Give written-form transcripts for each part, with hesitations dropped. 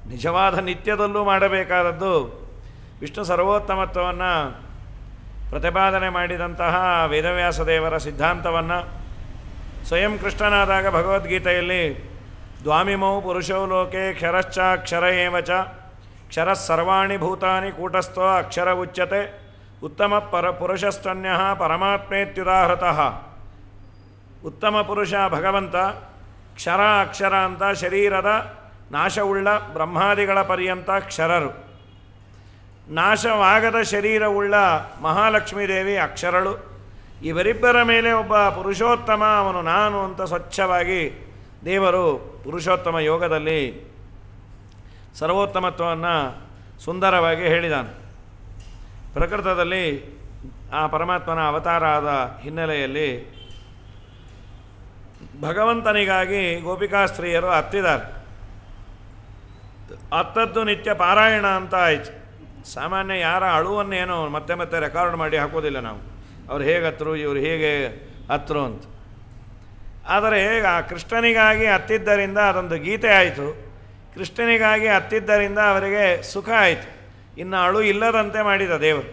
ನಿಜವಾದ ನಿತ್ಯದಲ್ಲೂ ಮಾಡಬೇಕಾದದ್ದು ವಿಷ್ಣು ಸರ್ವೋತ್ತಮತ್ವವನ್ನು ಪ್ರತಿಪಾದನೆ ಮಾಡಿದಂತಹ ವೇದವ್ಯಾಸ ದೇವರ ಸಿದ್ಧಾಂತವನ್ನು ಸ್ವಯಂ ಕೃಷ್ಣನಾದಾಗ ಭಗವದ್ಗೀತೆಯಲ್ಲಿ ದ್ವಾಮಿಮೌ ಪುರುಷೌ ಲೋಕೆ ಕ್ಷರಶ್ಚಾಕ್ಷರ ಏವ ಚ ಕ್ಷರಃ ಸರ್ವಾಣಿ ಭೂತಾನಿ ಕೂಟಸ್ಥೋ ಅಕ್ಷರ ಉಚ್ಯತೆ ಉತ್ತಮ ಪುರುಷಸ್ತನ್ಯಃ ಪರಮಾತ್ಮೇತ್ಯುದಾಹೃತಃ. ಉತ್ತಮ ಪುರುಷ ಭಗವಂತ, ಕ್ಷರ ಅಕ್ಷರ ಅಂತ ಶರೀರದ ನಾಶವುಳ್ಳ ಬ್ರಹ್ಮಾದಿಗಳ ಪರ್ಯಂತ ಕ್ಷರರು, ನಾಶವಾಗದ ಶರೀರವುಳ್ಳ ಮಹಾಲಕ್ಷ್ಮೀದೇವಿ ಅಕ್ಷರಳು. ಇವರಿಬ್ಬರ ಮೇಲೆ ಒಬ್ಬ ಪುರುಷೋತ್ತಮ, ಅವನು ನಾನು ಅಂತ ಸ್ವಚ್ಛವಾಗಿ ದೇವರು ಪುರುಷೋತ್ತಮ ಯೋಗದಲ್ಲಿ ಸರ್ವೋತ್ತಮತ್ವವನ್ನು ಸುಂದರವಾಗಿ ಹೇಳಿದಾನೆ. ಪ್ರಕೃತದಲ್ಲಿ ಆ ಪರಮಾತ್ಮನ ಅವತಾರ ಆದ ಹಿನ್ನೆಲೆಯಲ್ಲಿ ಭಗವಂತನಿಗಾಗಿ ಗೋಪಿಕಾಸ್ತ್ರೀಯರು ಅತ್ತಿದ್ದಾರೆ. ಅತ್ತದ್ದು ನಿತ್ಯ ಪಾರಾಯಣ ಅಂತ ಆಯಿತು. ಸಾಮಾನ್ಯ ಯಾರ ಅಳುವನ್ನೇನೋ ಮತ್ತೆ ಮತ್ತೆ ರೆಕಾರ್ಡ್ ಮಾಡಿ ಹಾಕೋದಿಲ್ಲ ನಾವು, ಅವ್ರು ಹೇಗೆ ಹತ್ತರು, ಇವರು ಹೇಗೆ ಹತ್ತರು ಅಂತ. ಆದರೆ ಆ ಕೃಷ್ಣನಿಗಾಗಿ ಹತ್ತಿದ್ದರಿಂದ ಅದೊಂದು ಗೀತೆ ಆಯಿತು. ಕೃಷ್ಣನಿಗಾಗಿ ಹತ್ತಿದ್ದರಿಂದ ಅವರಿಗೆ ಸುಖ ಆಯಿತು. ಇನ್ನು ಅಳು ಇಲ್ಲದಂತೆ ಮಾಡಿದ ದೇವರು.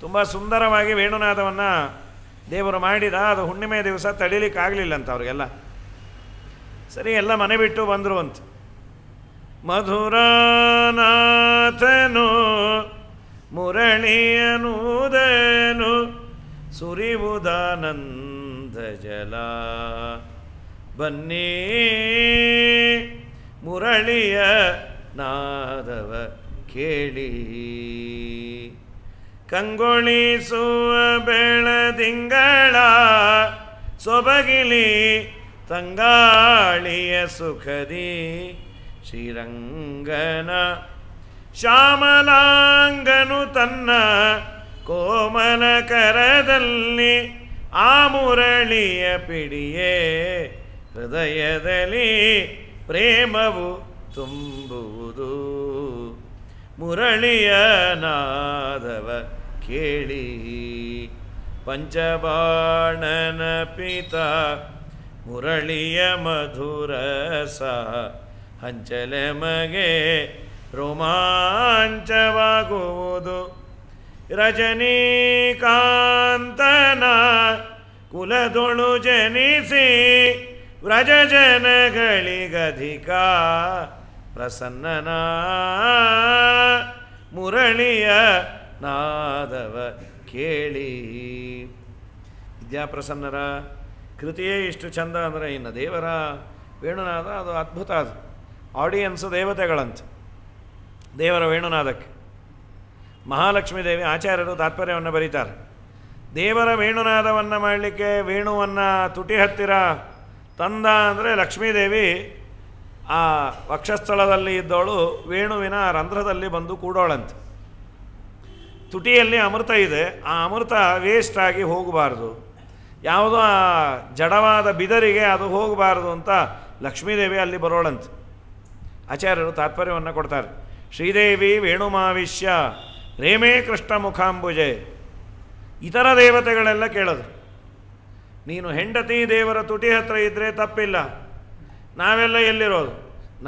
ತುಂಬ ಸುಂದರವಾಗಿ ವೇಣುನಾದವನ್ನು ದೇವರು ಮಾಡಿದ. ಅದು ಹುಣ್ಣಿಮೆ ದಿವಸ ತಡಿಲಿಕ್ಕಾಗಲಿಲ್ಲ ಅಂತ ಅವ್ರಿಗೆಲ್ಲ. ಸರಿ, ಎಲ್ಲ ಮನೆ ಬಿಟ್ಟು ಬಂದರು ಅಂತ. ಮಧುರಾನಾಥನು ಮುರಳಿಯನೂದನು ಸುರಿವುದಾನಂದ ಜಲ, ಬನ್ನಿ ಮುರಳಿಯ ನಾದವ ಕೇಳಿ, ಕಂಗೊಳಿಸುವ ಬೆಳದಿಂಗಳ ಸೊಬಗಿಲಿ ತಂಗಾಳಿಯ ಸುಖದಿ, ಶ್ರೀರಂಗನ ಶ್ಯಾಮಲಾಂಗನು ತನ್ನ ಕೋಮಲ ಕರದಲ್ಲಿ ಆ ಮುರಳಿಯ ಪಿಡಿಯೇ, ಹೃದಯದಲ್ಲಿ ಪ್ರೇಮವು ತುಂಬುವುದು, ಮುರಳಿಯ ನಾದವ ಕೇಳಿ. ಪಂಚಬಾಣನ ಪಿತ ಮುರಳಿಯ ಮಧುರಸ, ಹಂಚಲೆ ಮಗೆ ರೋಮಾಂಚವಾಗುವುದು, ರಜನೀಕಾಂತನ ಕುಲದೊಳು ಜನಿಸಿ ವ್ರಜ ಜನಗಳಿಗಧಿಕ ಪ್ರಸನ್ನನ, ಮುರಳಿಯ ನಾದವ ಕೇಳಿ. ವಿದ್ಯಾಪ್ರಸನ್ನರ ಕೃತಿಯೇ ಇಷ್ಟು ಚಂದ ಅಂದರೆ ಇನ್ನು ದೇವರ ವೇಣುನಾದ ಅದು ಅದ್ಭುತ. ಅದು ಆಡಿಯನ್ಸು ದೇವತೆಗಳಂತೆ ದೇವರ ವೇಣುನಾದಕ್ಕೆ. ಮಹಾಲಕ್ಷ್ಮೀ ದೇವಿ ಆಚಾರ್ಯರು ತಾತ್ಪರ್ಯವನ್ನು ಬರೀತಾರೆ. ದೇವರ ವೇಣುನಾದವನ್ನು ಮಾಡಲಿಕ್ಕೆ ವೇಣುವನ್ನು ತುಟಿ ಹತ್ತಿರ ತಂದ ಅಂದರೆ ಲಕ್ಷ್ಮೀದೇವಿ ಆ ವಕ್ಷಸ್ಥಳದಲ್ಲಿ ಇದ್ದವಳು ವೇಣುವಿನ ರಂಧ್ರದಲ್ಲಿ ಬಂದು ಕೂಡೋಳಂತೆ. ತುಟಿಯಲ್ಲಿ ಅಮೃತ ಇದೆ, ಆ ಅಮೃತ ವೇಸ್ಟ್ ಆಗಿ ಹೋಗಬಾರ್ದು, ಯಾವುದೋ ಆ ಜಡವಾದ ಬಿದರಿಗೆ ಅದು ಹೋಗಬಾರ್ದು ಅಂತ ಲಕ್ಷ್ಮೀದೇವಿ ಅಲ್ಲಿ ಬರೋಳಂತೆ. ಆಚಾರ್ಯರು ತಾತ್ಪರ್ಯವನ್ನು ಕೊಡ್ತಾರೆ. ಶ್ರೀದೇವಿ ವೇಣುಮಾವಿಶ್ಯ ರೇಮೇ ಕೃಷ್ಣ ಮುಖಾಂಬುಜೆ. ಇತರ ದೇವತೆಗಳೆಲ್ಲ ಕೇಳೋದು, ನೀನು ಹೆಂಡತಿ ದೇವರ ತುಟಿ ಹತ್ರ ಇದ್ದರೆ ತಪ್ಪಿಲ್ಲ, ನಾವೆಲ್ಲ ಎಲ್ಲಿರೋದು,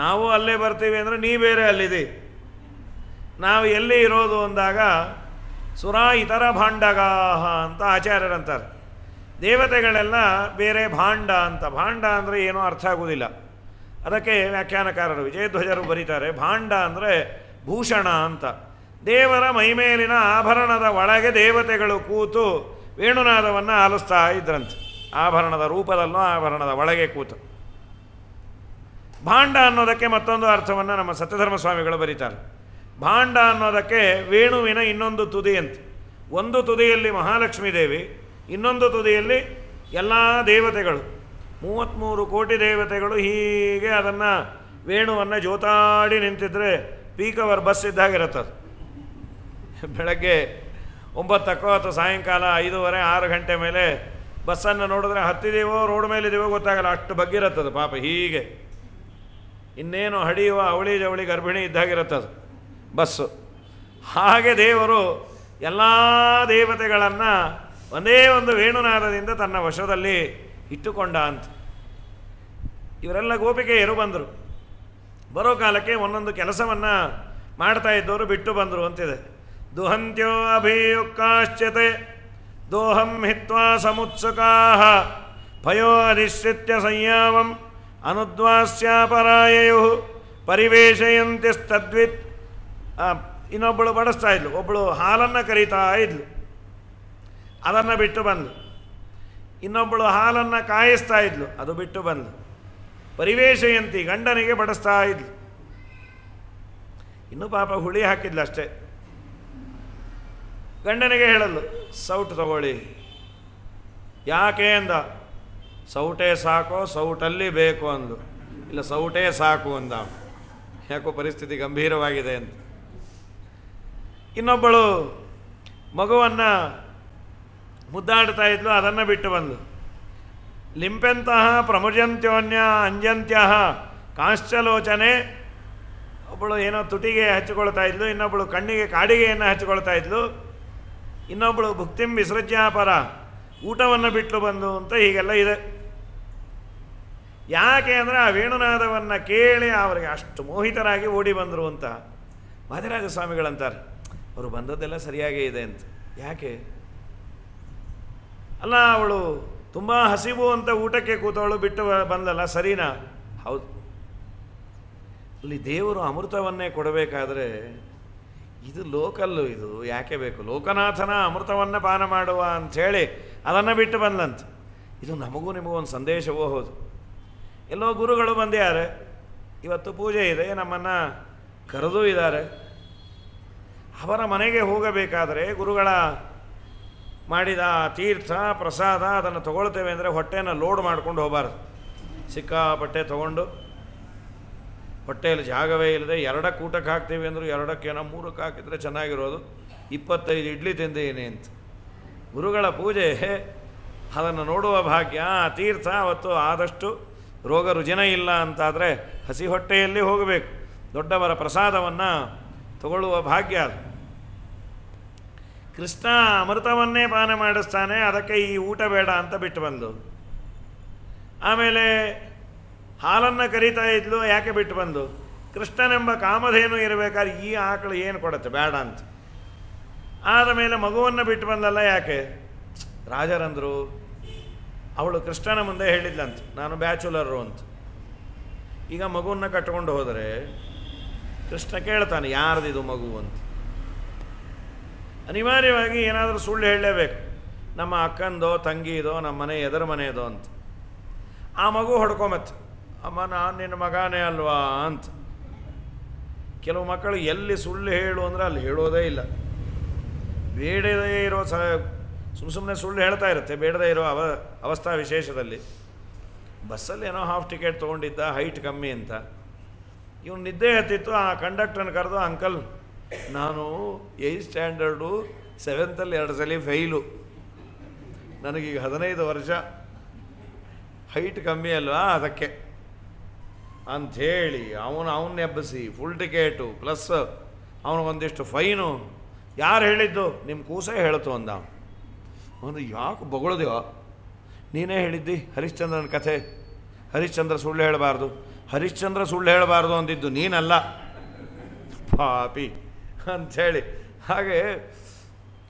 ನಾವು ಅಲ್ಲೇ ಬರ್ತೀವಿ ಅಂದರೆ ನೀ ಬೇರೆ ಅಲ್ಲಿದೆ, ನಾವು ಎಲ್ಲಿ ಇರೋದು ಅಂದಾಗ ಸುರ ಇತರ ಭಾಂಡಗಾಹ ಅಂತ ಆಚಾರ್ಯರಂತಾರೆ. ದೇವತೆಗಳೆಲ್ಲ ಬೇರೆ ಭಾಂಡ ಅಂತ. ಭಾಂಡ ಅಂದರೆ ಏನೋ ಅರ್ಥ ಆಗುವುದಿಲ್ಲ. ಅದಕ್ಕೆ ವ್ಯಾಖ್ಯಾನಕಾರರು ವಿಜಯಧ್ವಜರು ಬರೀತಾರೆ, ಭಾಂಡ ಅಂದರೆ ಭೂಷಣ ಅಂತ. ದೇವರ ಮೈಮೇಲಿನ ಆಭರಣದ ಒಳಗೆ ದೇವತೆಗಳು ಕೂತು ವೇಣುನಾದವನ್ನು ಆಲಿಸ್ತಾ ಇದ್ರಂತೆ. ಆಭರಣದ ರೂಪದಲ್ಲೂ ಆಭರಣದ ಒಳಗೆ ಕೂತು. ಭಾಂಡ ಅನ್ನೋದಕ್ಕೆ ಮತ್ತೊಂದು ಅರ್ಥವನ್ನು ನಮ್ಮ ಸತ್ಯಧರ್ಮ ಸ್ವಾಮಿಗಳು ಬರೀತಾರೆ. ಭಾಂಡ ಅನ್ನೋದಕ್ಕೆ ವೇಣುವಿನ ಇನ್ನೊಂದು ತುದಿ ಅಂತ. ಒಂದು ತುದಿಯಲ್ಲಿ ಮಹಾಲಕ್ಷ್ಮೀ ದೇವಿ, ಇನ್ನೊಂದು ತುದಿಯಲ್ಲಿ ಎಲ್ಲ ದೇವತೆಗಳು, 33 ಕೋಟಿ ದೇವತೆಗಳು ಹೀಗೆ ಅದನ್ನು ವೇಣುವನ್ನು ಜೋತಾಡಿ ನಿಂತಿದ್ರೆ ಪೀಕ್ ಅವರ್ ಬಸ್ ಇದ್ದಾಗಿರುತ್ತದೆ. ಬೆಳಗ್ಗೆ 9 ಅಥವಾ ಸಾಯಂಕಾಲ 5:30 6 ಗಂಟೆ ಮೇಲೆ ಬಸ್ಸನ್ನು ನೋಡಿದ್ರೆ ಹತ್ತಿದೀವೋ ರೋಡ್ ಮೇಲಿದ್ದೀವೋ ಗೊತ್ತಾಗಲ್ಲ, ಅಷ್ಟು ಬಗ್ಗಿರುತ್ತದೆ ಪಾಪ. ಹೀಗೆ ಇನ್ನೇನು ಹಡಿಯುವ ಅವಳಿ ಜವಳಿ ಗರ್ಭಿಣಿ ಇದ್ದಾಗಿರುತ್ತದೆ ಬಸ್ಸು. ಹಾಗೆ ದೇವರು ಎಲ್ಲ ದೇವತೆಗಳನ್ನು ಒಂದೇ ಒಂದು ವೇಣುನಾದದಿಂದ ತನ್ನ ವಶದಲ್ಲಿ ಇಟ್ಟುಕೊಂಡ ಅಂತ. ಇವರೆಲ್ಲ ಗೋಪಿಕೆಯರು ಬಂದರು. ಬರೋ ಕಾಲಕ್ಕೆ ಒಂದೊಂದು ಕೆಲಸವನ್ನು ಮಾಡ್ತಾ ಇದ್ದವರು ಬಿಟ್ಟು ಬಂದರು ಅಂತಿದೆ. ದುಹಂತ್ಯೋ ಅಭಿಯುಕ್ತಾಶ್ಚತೆ ದೋಹಂ ಹಿತ್ವಾ ಸಮುತ್ಸುಕಾಃ ಭಯೋ ಅಧಿಶ್ರಿತ್ಯ ಸಂಯಾಮಂ ಅನುದ್ವಾಸ್ಯಾಪರಾಯಯುಃ ಪರಿವೇಶಯಂತಿಸ್ತದ್ವಿತ್. ಇನ್ನೊಬ್ಬಳು ಬಡಿಸ್ತಾ ಇದ್ಲು, ಒಬ್ಬಳು ಹಾಲನ್ನು ಕರೀತಾ ಇದ್ಲು, ಅದನ್ನು ಬಿಟ್ಟು ಬಂದು. ಇನ್ನೊಬ್ಬಳು ಹಾಲನ್ನು ಕಾಯಿಸ್ತಾ ಇದ್ಲು, ಅದು ಬಿಟ್ಟು ಬಂದು. ಪರಿವೇಶಯಂತಿ ಗಂಡನಿಗೆ ಬಡಿಸ್ತಾ ಇದ್ಲು. ಇನ್ನೂ ಪಾಪ ಹುಳಿ ಹಾಕಿದ್ಲು ಅಷ್ಟೇ. ಗಂಡನಿಗೆ ಹೇಳಲು ಸೌಟು ತಗೊಳ್ಳಿ. ಯಾಕೆ ಅಂದ. ಸೌಟೇ ಸಾಕೋ ಸೌಟಲ್ಲಿ ಬೇಕು ಅಂದು. ಇಲ್ಲ ಸೌಟೇ ಸಾಕು ಅಂದ. ಯಾಕೋ ಪರಿಸ್ಥಿತಿ ಗಂಭೀರವಾಗಿದೆ ಅಂತ. ಇನ್ನೊಬ್ಬಳು ಮಗುವನ್ನು ಮುದ್ದಾಡ್ತಾ ಇದ್ಲು, ಅದನ್ನು ಬಿಟ್ಟು ಬಂದು. ಲಿಂಪೆಂತಹ ಪ್ರಮುಜಂತ್ಯೋನ್ಯ ಅಂಜಂತ್ಯ ಕಾಂಶ್ಚಲೋಚನೆ. ಒಬ್ಬಳು ಏನೋ ತುಟಿಗೆ ಹಚ್ಚಿಕೊಳ್ತಾ ಇದ್ಲು, ಇನ್ನೊಬ್ಬಳು ಕಣ್ಣಿಗೆ ಕಾಡಿಗೆಯನ್ನು ಹಚ್ಚಿಕೊಳ್ತಾ ಇದ್ಲು, ಇನ್ನೊಬ್ಬಳು ಭುಕ್ತಿಂ ವಿಸೃಜ್ಯಾಪರ ಊಟವನ್ನು ಬಿಟ್ಟು ಬಂದು ಅಂತ ಹೀಗೆಲ್ಲ ಇದೆ. ಯಾಕೆ ಅಂದರೆ ಆ ವೇಣುನಾದವನ್ನು ಕೇಳಿ ಅವರಿಗೆ ಅಷ್ಟು ಮೋಹಿತರಾಗಿ ಓಡಿ ಬಂದರು ಅಂತ ವಾದಿರಾಜ ಸ್ವಾಮಿಗಳಂತಾರೆ. ಅವರು ಬಂದದ್ದೆಲ್ಲ ಸರಿಯಾಗೇ ಇದೆ ಅಂತ. ಯಾಕೆ ಅಲ್ಲ, ಅವಳು ತುಂಬ ಹಸಿವು ಅಂತ ಊಟಕ್ಕೆ ಕೂತವಳು ಬಿಟ್ಟು ಬಂದಲ್ಲ, ಸರಿನಾ? ಹೌದು. ಅಲ್ಲಿ ದೇವರು ಅಮೃತವನ್ನೇ ಕೊಡಬೇಕಾದ್ರೆ ಇದು ಲೋಕಲ್ಲು, ಇದು ಯಾಕೆ ಬೇಕು? ಲೋಕನಾಥನ ಅಮೃತವನ್ನು ಪಾನ ಮಾಡುವ ಅಂಥೇಳಿ ಅದನ್ನು ಬಿಟ್ಟು ಬಂದಂತ. ಇದು ನಮಗೂ ನಿಮಗೂ ಒಂದು ಸಂದೇಶವೋ ಹೌದು. ಎಲ್ಲೋ ಗುರುಗಳು ಬಂದಿದ್ದಾರೆ, ಇವತ್ತು ಪೂಜೆ ಇದೆ, ನಮ್ಮನ್ನು ಕರೆದೂ ಇದ್ದಾರೆ. ಅವರ ಮನೆಗೆ ಹೋಗಬೇಕಾದರೆ ಗುರುಗಳ ಮಾಡಿದ ತೀರ್ಥ ಪ್ರಸಾದ ಅದನ್ನು ತಗೊಳ್ತೇವೆ ಅಂದರೆ ಹೊಟ್ಟೆಯನ್ನು ಲೋಡ್ ಮಾಡ್ಕೊಂಡು ಹೋಗಬಾರ್ದು. ಸಿಕ್ಕಾಪಟ್ಟೆ ತೊಗೊಂಡು ಹೊಟ್ಟೆಯಲ್ಲಿ ಜಾಗವೇ ಇಲ್ಲದೆ ಎರಡಕ್ಕೆ ಊಟಕ್ಕೆ ಹಾಕ್ತೀವಿ ಅಂದರೂ ಎರಡಕ್ಕೇನೋ ಮೂರಕ್ಕೆ ಹಾಕಿದರೆ ಚೆನ್ನಾಗಿರೋದು. 25 ಇಡ್ಲಿ ತಿಂದೇನೆ ಅಂತ. ಗುರುಗಳ ಪೂಜೆ ಅದನ್ನು ನೋಡುವ ಭಾಗ್ಯ. ತೀರ್ಥ ಅವತ್ತು ಆದಷ್ಟು ರೋಗ ರುಜಿನ ಇಲ್ಲ ಅಂತಾದರೆ ಹಸಿ ಹೊಟ್ಟೆಯಲ್ಲಿ ಹೋಗಬೇಕು. ದೊಡ್ಡವರ ಪ್ರಸಾದವನ್ನು ತಗೊಳ್ಳುವ ಭಾಗ್ಯ ಅದು. ಕೃಷ್ಣ ಅಮೃತವನ್ನೇ ಪಾನ ಮಾಡಿಸ್ತಾನೆ, ಅದಕ್ಕೆ ಈ ಊಟ ಬೇಡ ಅಂತ ಬಿಟ್ಟು ಬಂದು. ಆಮೇಲೆ ಹಾಲನ್ನು ಕರೀತಾ ಇದ್ಲು, ಯಾಕೆ ಬಿಟ್ಟು ಬಂದು? ಕೃಷ್ಣನೆಂಬ ಕಾಮಧೇನು ಇರಬೇಕಾದ್ರೆ ಈ ಆಕಳು ಏನು ಕೊಡುತ್ತೆ, ಬೇಡ ಅಂತ. ಆದ ಮೇಲೆ ಮಗುವನ್ನು ಬಿಟ್ಟು ಬಂದಲ್ಲ, ಯಾಕೆ? ರಾಜರಂದರು ಅವಳು ಕೃಷ್ಣನ ಮುಂದೆ ಹೇಳಿದ್ಲಂತ, ನಾನು ಬ್ಯಾಚುಲರು ಅಂತ. ಈಗ ಮಗುವನ್ನು ಕಟ್ಟಿಕೊಂಡು ಹೋದರೆ ಕೃಷ್ಣ ಕೇಳ್ತಾನೆ, ಯಾರ್ದಿದು ಮಗು ಅಂತ. ಅನಿವಾರ್ಯವಾಗಿ ಏನಾದರೂ ಸುಳ್ಳು ಹೇಳಲೇಬೇಕು. ನಮ್ಮ ಅಕ್ಕಂದೋ ತಂಗಿದೋ ನಮ್ಮ ಮನೆ ಎದರ ಮನೆಯದೋ ಅಂತ. ಆ ಮಗು ಹೊಡ್ಕೊಂಬತ್ತೆ, ಅಮ್ಮ ನಾನು ನಿನ್ನ ಮಗನೇ ಅಲ್ವಾ ಅಂತ. ಕೆಲವು ಮಕ್ಕಳು ಎಲ್ಲಿ ಸುಳ್ಳು ಹೇಳು ಅಂದರೆ ಅಲ್ಲಿ ಹೇಳೋದೇ ಇಲ್ಲ. ಬೇಡದೇ ಇರೋ ಸುಮ್ಮನೆ ಸುಳ್ಳು ಹೇಳ್ತಾ ಇರುತ್ತೆ, ಬೇಡದೇ ಇರೋ ಅವಸ್ಥಾ ವಿಶೇಷದಲ್ಲಿ. ಬಸ್ಸಲ್ಲಿ ಏನೋ ಹಾಫ್ ಟಿಕೆಟ್ ತೊಗೊಂಡಿದ್ದ, ಹೈಟ್ ಕಮ್ಮಿ ಅಂತ. ಇವನು ನಿದ್ದೆ ಹತ್ತಿತ್ತು. ಆ ಕಂಡಕ್ಟರ್ನ ಕರೆದು, ಅಂಕಲ್ ನಾನು 8th ಸ್ಟ್ಯಾಂಡರ್ಡು 7th 2 ಸಲ ಫೇಲು, ನನಗೀಗ 15 ವರ್ಷ, ಹೈಟ್ ಕಮ್ಮಿ ಅಲ್ವಾ ಅದಕ್ಕೆ ಅಂಥೇಳಿ ಅವನ್ನ ಎಬ್ಬಿಸಿ ಫುಲ್ ಟಿಕೆಟು ಪ್ಲಸ್ ಅವನಿಗೊಂದಿಷ್ಟು ಫೈನು. ಯಾರು ಹೇಳಿದ್ದು? ನಿಮ್ಮ ಕೂಸೇ ಹೇಳ್ತು ಅಂದ. ಒಂದು ಯಾಕೆ ಬೊಗಳದೇವ? ನೀನೇ ಹೇಳಿದ್ದಿ ಹರಿಶ್ಚಂದ್ರನ ಕಥೆ, ಹರಿಶ್ಚಂದ್ರ ಸುಳ್ಳು ಹೇಳಬಾರ್ದು, ಹರಿಶ್ಚಂದ್ರ ಸುಳ್ಳು ಹೇಳಬಾರ್ದು ಅಂದಿದ್ದು ನೀನಲ್ಲ ಪಾಪಿ ಅಂಥೇಳಿ. ಹಾಗೆ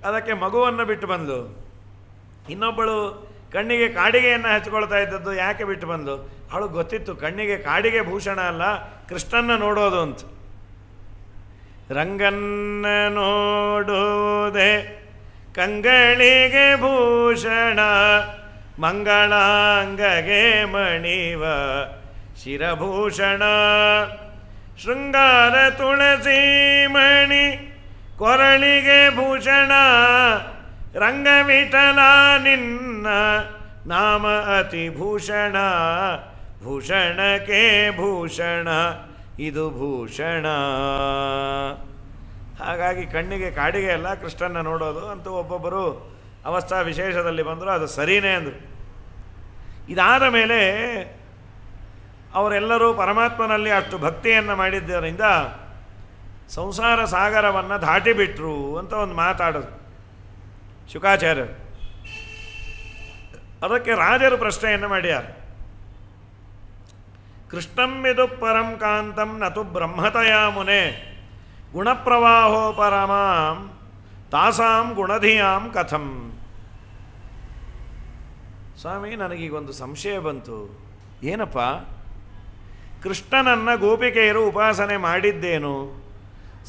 ಅದಕ್ಕೆ ಮಗುವನ್ನು ಬಿಟ್ಟು ಬಂದು. ಇನ್ನೊಬ್ಬಳು ಕಣ್ಣಿಗೆ ಕಾಡಿಗೆಯನ್ನು ಹಚ್ಕೊಳ್ತಾ ಇದ್ದದ್ದು, ಯಾಕೆ ಬಿಟ್ಟು ಬಂದು? ಅವಳು ಗೊತ್ತಿತ್ತು ಕಣ್ಣಿಗೆ ಕಾಡಿಗೆ ಭೂಷಣ ಅಲ್ಲ, ಕೃಷ್ಣನ ನೋಡೋದು ಅಂತ. ರಂಗನ್ನ ನೋಡುವುದೇ ಕಂಗಳಿಗೆ ಭೂಷಣ, ಮಂಗಳಾಂಗಗೆ ಮಣಿವ ಶಿರಭೂಷಣ, ಶೃಂಗಾರ ತುಳಸಿ ಮಣಿ ಕೊರಳಿಗೆ ಭೂಷಣ, ರಂಗವಿಠಲ ನಿನ್ನ ನಾಮ ಅತಿ ಭೂಷಣ, ಭೂಷಣಕ್ಕೆ ಭೂಷಣ ಇದು ಭೂಷಣ. ಹಾಗಾಗಿ ಕಣ್ಣಿಗೆ ಕಾಡಿಗೆ ಎಲ್ಲ ಕೃಷ್ಣನ ನೋಡೋದು ಅಂತೂ ಒಬ್ಬೊಬ್ಬರು ಅವಸ್ಥಾ ವಿಶೇಷದಲ್ಲಿ ಬಂದರು, ಅದು ಸರಿಯೇ ಅಂದರು. ಇದಾದ ಮೇಲೆ ಅವರೆಲ್ಲರೂ ಪರಮಾತ್ಮನಲ್ಲಿ ಅಷ್ಟು ಭಕ್ತಿಯನ್ನು ಮಾಡಿದ್ದರಿಂದ ಸಂಸಾರ ಸಾಗರವನ್ನು ದಾಟಿಬಿಟ್ರು ಅಂತ ಒಂದು ಮಾತಾಡೋದು ಶುಕಾಚಾರ್ಯರು. ಅದಕ್ಕೆ ರಾಜರು ಪ್ರಶ್ನೆಯನ್ನು ಮಾಡ್ಯಾರ. ಕೃಷ್ಣಂ ವಿದು ಪರಂ ಕಾಂತಂ ನತು ಬ್ರಹ್ಮತಯಾ ಮುನೆ ಗುಣಪ್ರವಾಹೋ ಪರಮಾಂ ತಾಸಾಂ ಗುಣಧಿಯಾಂ ಕಥಂ. ಸ್ವಾಮಿ, ನನಗೀಗೊಂದು ಸಂಶಯ ಬಂತು. ಏನಪ್ಪ, ಕೃಷ್ಣನನ್ನು ಗೋಪಿಕೆಯರು ಉಪಾಸನೆ ಮಾಡಿದ್ದೇನು?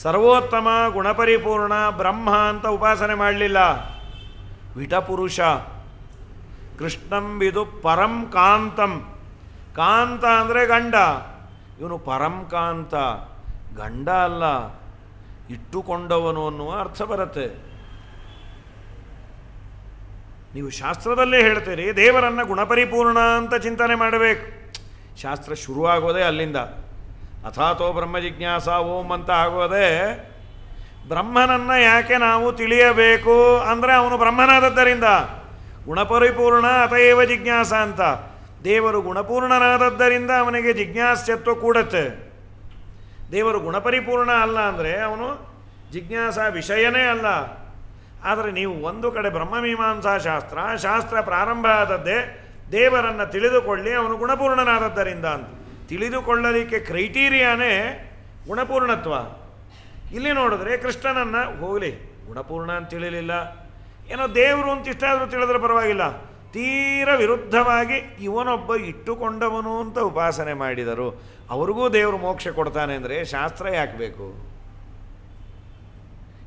ಸರ್ವೋತ್ತಮ ಗುಣಪರಿಪೂರ್ಣ ಬ್ರಹ್ಮ ಅಂತ ಉಪಾಸನೆ ಮಾಡಲಿಲ್ಲ. ವಿಟಪುರುಷ. ಕೃಷ್ಣಂ ವಿದು ಪರಂ ಕಾಂತಂ. ಕಾಂತ ಅಂದರೆ ಗಂಡ. ಇವನು ಪರಂ ಕಾಂತ, ಗಂಡ ಅಲ್ಲ, ಇಟ್ಟುಕೊಂಡವನು ಅನ್ನುವ ಅರ್ಥ ಬರುತ್ತೆ. ನೀವು ಶಾಸ್ತ್ರದಲ್ಲೇ ಹೇಳ್ತೀರಿ ದೇವರನ್ನು ಗುಣಪರಿಪೂರ್ಣ ಅಂತ ಚಿಂತನೆ ಮಾಡಬೇಕು. ಶಾಸ್ತ್ರ ಶುರುವಾಗೋದೇ ಅಲ್ಲಿಂದ. ಅಥಾತೋ ಬ್ರಹ್ಮ ಜಿಜ್ಞಾಸ ಓಂ ಅಂತ ಆಗೋದೇ ಬ್ರಹ್ಮನನ್ನು ಯಾಕೆ ನಾವು ತಿಳಿಯಬೇಕು ಅಂದರೆ ಅವನು ಬ್ರಹ್ಮನಾದದ್ದರಿಂದ. ಗುಣಪರಿಪೂರ್ಣ ಅತಯೇವ ಜಿಜ್ಞಾಸ ಅಂತ. ದೇವರು ಗುಣಪೂರ್ಣನಾದದ್ದರಿಂದ ಅವನಿಗೆ ಜಿಜ್ಞಾಸ್ಯತ್ವ ಕೂಡತ್ತೆ. ದೇವರು ಗುಣಪರಿಪೂರ್ಣ ಅಲ್ಲ ಅಂದರೆ ಅವನು ಜಿಜ್ಞಾಸಾ ವಿಷಯನೇ ಅಲ್ಲ. ಆದರೆ ನೀವು ಒಂದು ಕಡೆ ಬ್ರಹ್ಮಮೀಮಾಂಸಾ ಶಾಸ್ತ್ರ ಪ್ರಾರಂಭ ಆದದ್ದೇ ದೇವರನ್ನು ತಿಳಿದುಕೊಳ್ಳಿ ಅವನು ಗುಣಪೂರ್ಣನಾದದ್ದರಿಂದ ಅಂತ. ತಿಳಿದುಕೊಳ್ಳಲಿಕ್ಕೆ ಕ್ರೈಟೀರಿಯಾನೇ ಗುಣಪೂರ್ಣತ್ವ. ಇಲ್ಲಿ ನೋಡಿದ್ರೆ ಕೃಷ್ಣನನ್ನು ಹೋಗಲಿ ಗುಣಪೂರ್ಣ ಅಂತ ತಿಳಿಲಿಲ್ಲ, ಏನೋ ದೇವರು ಅಂತ ಇಷ್ಟಾದರೂ ತಿಳಿದ್ರೆ ಪರವಾಗಿಲ್ಲ. ತೀರ ವಿರುದ್ಧವಾಗಿ ಇವನೊಬ್ಬ ಇಟ್ಟುಕೊಂಡವನು ಅಂತ ಉಪಾಸನೆ ಮಾಡಿದರು. ಅವ್ರಿಗೂ ದೇವರು ಮೋಕ್ಷ ಕೊಡ್ತಾನೆ ಅಂದರೆ ಶಾಸ್ತ್ರ ಯಾಕೆ ಬೇಕು?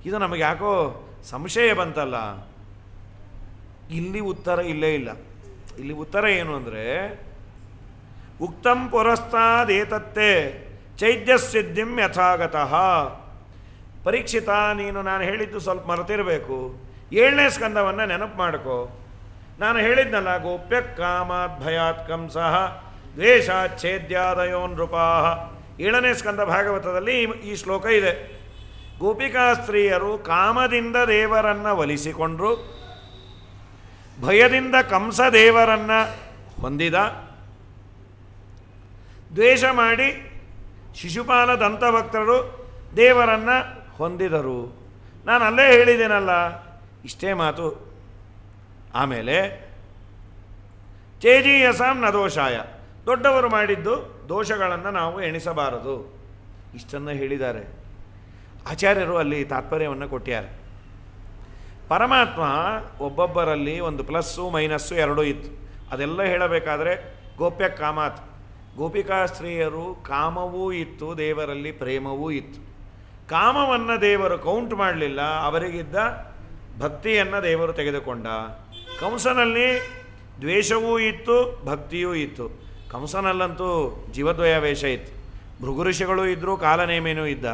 ಇದು ನಮಗೆ ಯಾಕೋ ಸಂಶಯ ಬಂತಲ್ಲ. ಇಲ್ಲಿ ಉತ್ತರ ಇಲ್ಲೇ ಇಲ್ಲ. ಇಲ್ಲಿ ಉತ್ತರ ಏನು ಅಂದರೆ ಉಕ್ತಂ ಪುರಸ್ತಾದೇತತ್ತೆ ಚೈದ್ಯಸಿದ್ಧಿಂ ಯಥಾಗತಃ. ಪರೀಕ್ಷಿತ, ನೀನು ನಾನು ಹೇಳಿದ್ದು ಸ್ವಲ್ಪ ಮರೆತಿರಬೇಕು. 7ನೇ ಸ್ಕಂದವನ್ನು ನೆನಪು ಮಾಡ್ಕೋ. ನಾನು ಹೇಳಿದ್ನಲ್ಲ, ಗೋಪ್ಯ ಕಾಮಾತ್ ಭಯಾತ್ ಕಂಸಃ ದ್ವೇಷಾಚ್ಛೇದ್ಯಾದಯೋ ನೃಪಾಃ. 7ನೇ ಸ್ಕಂದ ಭಾಗವತದಲ್ಲಿ ಈ ಶ್ಲೋಕ ಇದೆ. ಗೋಪಿಕಾ ಸ್ತ್ರೀಯರು ಕಾಮದಿಂದ ದೇವರನ್ನು ಒಲಿಸಿಕೊಂಡ್ರು, ಭಯದಿಂದ ಕಂಸ ದೇವರನ್ನು ಹೊಂದಿದ, ದ್ವೇಷ ಮಾಡಿ ಶಿಶುಪಾಲ ದಂತಭಕ್ತರು ದೇವರನ್ನು ಹೊಂದಿದರು. ನಾನು ಅಲ್ಲೇ ಹೇಳಿದ್ದೇನಲ್ಲ, ಇಷ್ಟೇ ಮಾತು. ಆಮೇಲೆ ಚೇಜೀಯಸಾಂ ನ ದೋಷಾಯ, ದೊಡ್ಡವರು ಮಾಡಿದ್ದು ದೋಷಗಳನ್ನು ನಾವು ಎಣಿಸಬಾರದು. ಇಷ್ಟನ್ನು ಹೇಳಿದ್ದಾರೆ ಆಚಾರ್ಯರು. ಅಲ್ಲಿ ತಾತ್ಪರ್ಯವನ್ನು ಕೊಟ್ಟಿದ್ದಾರೆ. ಪರಮಾತ್ಮ ಒಬ್ಬೊಬ್ಬರಲ್ಲಿ ಒಂದು ಪ್ಲಸ್ಸು ಮೈನಸ್ಸು ಎರಡೂ ಇತ್ತು. ಅದೆಲ್ಲ ಹೇಳಬೇಕಾದ್ರೆ ಗೋಪ್ಯ ಕಾಮಾತ್, ಗೋಪಿಕಾ ಸ್ತ್ರೀಯರು ಕಾಮವೂ ಇತ್ತು, ದೇವರಲ್ಲಿ ಪ್ರೇಮವೂ ಇತ್ತು. ಕಾಮವನ್ನು ದೇವರು ಕೌಂಟ್ ಮಾಡಲಿಲ್ಲ, ಅವರಿಗಿದ್ದ ಭಕ್ತಿಯನ್ನು ದೇವರು ತೆಗೆದುಕೊಂಡ. ಕಂಸನಲ್ಲಿ ದ್ವೇಷವೂ ಇತ್ತು, ಭಕ್ತಿಯೂ ಇತ್ತು. ಕಂಸನಲ್ಲಂತೂ ಜೀವದ್ವಯಾವೇಶ ಇತ್ತು. ಭೃಗುಋಷಿಗಳು ಇದ್ದರು, ಕಾಲನೇಮಿನೂ ಇದ್ದ.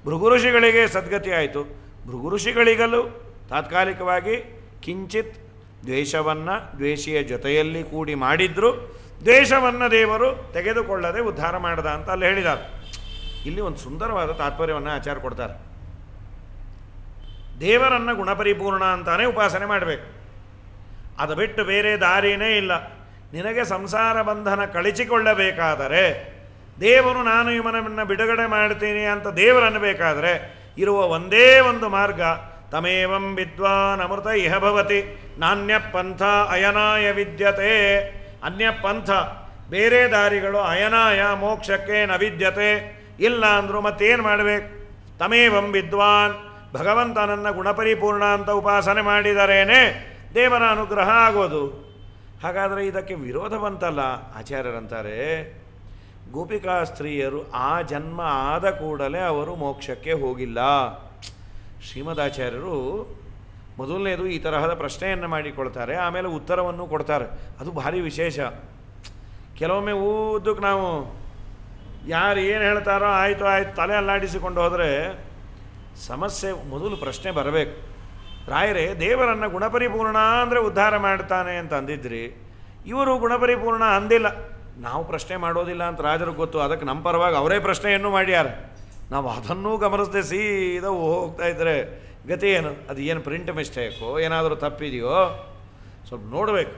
ಭೃಗುಋಷಿಗಳಿಗೆ ಸದ್ಗತಿ ಆಯಿತು. ಭೃಗುಋಷಿಗಳಿಗಲ್ಲೂ ತಾತ್ಕಾಲಿಕವಾಗಿ ಕಿಂಚಿತ್ ದ್ವೇಷವನ್ನು ದ್ವೇಷಿಯ ಜೊತೆಯಲ್ಲಿ ಕೂಡಿ ಮಾಡಿದ್ರು. ದ್ವೇಷವನ್ನು ದೇವರು ತೆಗೆದುಕೊಳ್ಳದೆ ಉದ್ಧಾರ ಮಾಡದ ಅಂತ ಅಲ್ಲಿ ಹೇಳಿದ್ದಾರೆ. ಇಲ್ಲಿ ಒಂದು ಸುಂದರವಾದ ತಾತ್ಪರ್ಯವನ್ನು ಆಚಾರ್ಯ ಕೊಡ್ತಾರೆ. ದೇವರನ್ನು ಗುಣಪರಿಪೂರ್ಣ ಅಂತಾನೆ ಉಪಾಸನೆ ಮಾಡಬೇಕು. ಅದು ಬಿಟ್ಟು ಬೇರೆ ದಾರಿಯೇ ಇಲ್ಲ. ನಿನಗೆ ಸಂಸಾರ ಬಂಧನ ಕಳಚಿಕೊಳ್ಳಬೇಕಾದರೆ, ದೇವರು ನಾನು ಇವನನ್ನು ಬಿಡುಗಡೆ ಮಾಡ್ತೀನಿ ಅಂತ ದೇವರನ್ನು ಬೇಕಾದರೆ ಇರುವ ಒಂದೇ ಒಂದು ಮಾರ್ಗ, ತಮೇವಂ ವಿದ್ವಾನ್ ಅಮೃತ ಇಹ ಭವತಿ ನಾಣ್ಯ ಪಂಥ ಅಯನಾಯ ವಿದ್ಯತೆ. ಅನ್ಯ ಪಂಥ, ಬೇರೆ ದಾರಿಗಳು ಅಯನಾಯ ಮೋಕ್ಷಕ್ಕೆ ನ ವಿದ್ಯತೆ, ಇಲ್ಲ ಅಂದರು ಮತ್ತೇನು ಮಾಡಬೇಕು? ತಮೇವಂ ವಿದ್ವಾನ್, ಭಗವಂತನನ್ನು ಗುಣಪರಿಪೂರ್ಣ ಅಂತ ಉಪಾಸನೆ ಮಾಡಿದರೇನೆ ದೇವರ ಅನುಗ್ರಹ ಆಗೋದು. ಹಾಗಾದರೆ ಇದಕ್ಕೆ ವಿರೋಧ ಬಂತಲ್ಲ. ಆಚಾರ್ಯರಂತಾರೆ, ಗೋಪಿಕಾ ಸ್ತ್ರೀಯರು ಆ ಜನ್ಮ ಆದ ಕೂಡಲೇ ಅವರು ಮೋಕ್ಷಕ್ಕೆ ಹೋಗಿಲ್ಲ. ಶ್ರೀಮದಾಚಾರ್ಯರು ಮೊದಲನೇದು ಈ ತರಹದ ಪ್ರಶ್ನೆಯನ್ನು ಮಾಡಿಕೊಳ್ತಾರೆ, ಆಮೇಲೆ ಉತ್ತರವನ್ನು ಕೊಡ್ತಾರೆ. ಅದು ಭಾರಿ ವಿಶೇಷ. ಕೆಲವೊಮ್ಮೆ ಊದಕ್ಕೆ ನಾವು ಯಾರು ಏನು ಹೇಳ್ತಾರೋ ಆಯಿತು ತಲೆ ಅಲ್ಲಾಡಿಸಿಕೊಂಡು ಹೋದರೆ ಸಮಸ್ಯೆ. ಮೊದಲು ಪ್ರಶ್ನೆ ಬರಬೇಕು, ರಾಯರೇ ದೇವರನ್ನು ಗುಣಪರಿಪೂರ್ಣ ಅಂದರೆ ಉದ್ಧಾರ ಮಾಡ್ತಾನೆ ಅಂತ ಅಂದಿದ್ರಿ, ಇವರು ಗುಣಪರಿಪೂರ್ಣ ಅಂದಿಲ್ಲ. ನಾವು ಪ್ರಶ್ನೆ ಮಾಡೋದಿಲ್ಲ ಅಂತ ರಾಜರಿಗೆ ಗೊತ್ತು, ಅದಕ್ಕೆ ನಮ್ಮ ಪರವಾಗಿ ಅವರೇ ಪ್ರಶ್ನೆಯನ್ನು ಮಾಡ್ಯಾರ. ನಾವು ಅದನ್ನೂ ಗಮನಿಸದೆ ಸೀದಾ ಹೋಗ್ತಾ ಇದ್ದರೆ ಗತಿ ಏನು? ಅದು ಏನು ಪ್ರಿಂಟ್ ಮಿಸ್ಟೇಕೋ ಏನಾದರೂ ತಪ್ಪಿದೆಯೋ ಸ್ವಲ್ಪ ನೋಡಬೇಕು.